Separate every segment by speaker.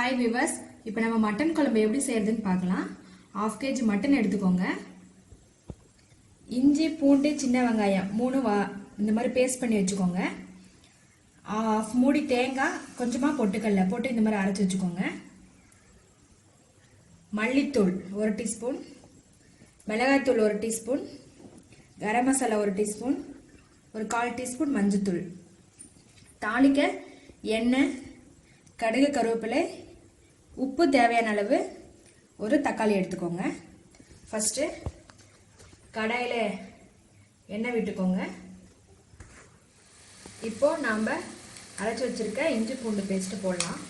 Speaker 1: Hi viewers, இப்போ நம்ம mutton குழம்பு எப்படி செய்யறதுன்னு பார்க்கலாம். 1/2 kg மட்டன் எடுத்துக்கோங்க. இஞ்சி பூண்டு சின்ன வெங்காயம் 3 இந்த மாதிரி பேஸ்ட் பண்ணி வச்சுக்கோங்க. 1/2 மூடி தேங்காய், கொஞ்சமாக பொட்டுக்கடலை போட்டு இந்த மாதிரி அரைச்சி வச்சுக்கோங்க. மல்லித்தூள் 1 டீஸ்பூன், மிளகாய்த்தூள் 1 டீஸ்பூன், கரம் மசாலா 1 டீஸ்பூன், ஒரு 1/4 டீஸ்பூன் மஞ்சத்தூள். தாளிக்க எண்ணெய், கடுகு, கருவேப்பிலை, உப்பு தேவையான அளவு, ஒரு தக்காளி எடுத்துக்கோங்க. ஃபஸ்ட்டு கடாயில் எண்ணெய் விட்டுக்கோங்க. இப்போ நாம் அரைச்சி வச்சிருக்க இஞ்சி பூண்டு பேஸ்ட்டு போடலாம்.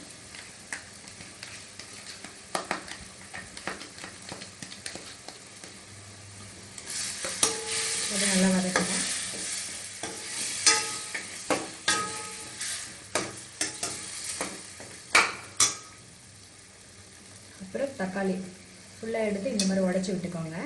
Speaker 1: அது நல்லா வதக்கணும். அப்புறம் தக்காளி ஃபுல்லாக எடுத்து இந்த மாதிரி உடைச்சி விட்டுக்கோங்க.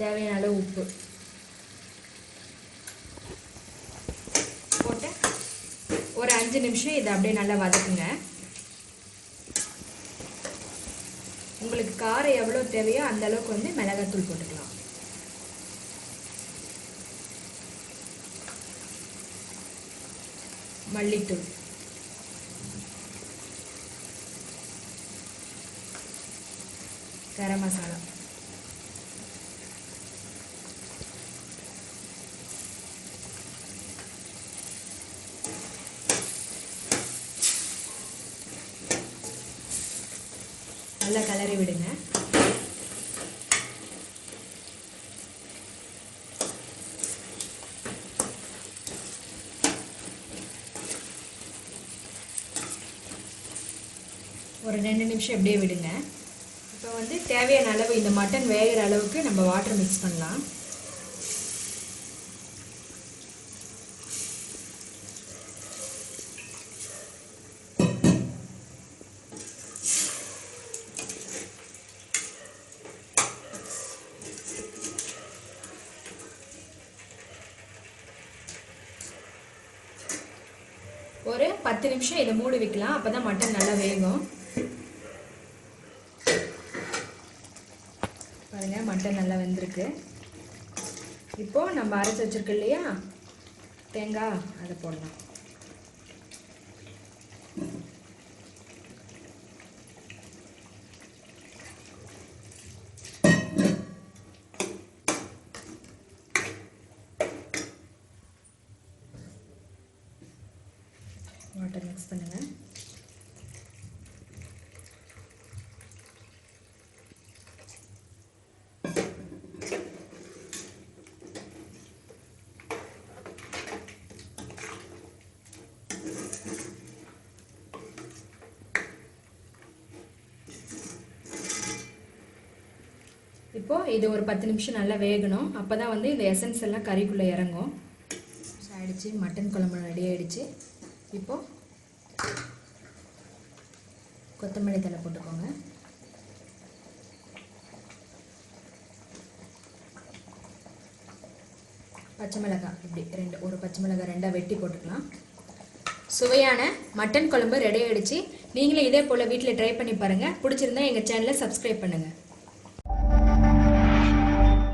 Speaker 1: தேவையான அளவு உப்பு போட்டு ஒரு 5 நிமிஷம் இதை அப்படியே நல்லா வதக்குங்க. உங்களுக்கு காரம் எவ்வளோ தேவையோ அந்த அளவுக்கு மிளகாத்தூள் போட்டுக்கலாம். மல்லித்தூள், கரம் மசாலா, நல்லா கலரி விடுங்க. ஒரு 2 நிமிஷம் எப்படியே விடுங்க. இப்போ தேவையான அளவு இந்த மட்டன் வேகிற அளவுக்கு நம்ம வாட்டர் மிக்ஸ் பண்ணலாம். ஒரு 10 நிமிஷம் இதை மூடி வைக்கலாம். அப்பதான் மட்டன் நல்லா வேகும். பாருங்க, மட்டன் நல்லா வெந்திருக்கு. இப்போ நம்ம அரைச்சி வச்சிருக்கோம் இல்லையா தேங்காய், அதை போடலாம். வாட்டர் மிக்ஸ் பண்ணுங்க. இப்போ இது ஒரு 10 நிமிஷம் நல்லா வேகணும். அப்பதான் இந்த எசன்ஸ் எல்லாம் கறிக்குள்ள இறங்கும். ஆயிடுச்சு, மட்டன் குழம்பு ரெடி ஆயிடுச்சு. இப்போ கொத்தமல்லி தழை போட்டுக்கோங்க. பச்சை மிளகாய் இப்படி ஒரு பச்சை மிளகாய் 2 வெட்டி போட்டுக்கலாம். சுவையான மட்டன் குழம்பு ரெடி ஆயிடுச்சு. நீங்களே இதே போல் வீட்டில் ட்ரை பண்ணி பாருங்கள். பிடிச்சிருந்தா எங்கள் சேனலை சப்ஸ்கிரைப் பண்ணுங்கள்.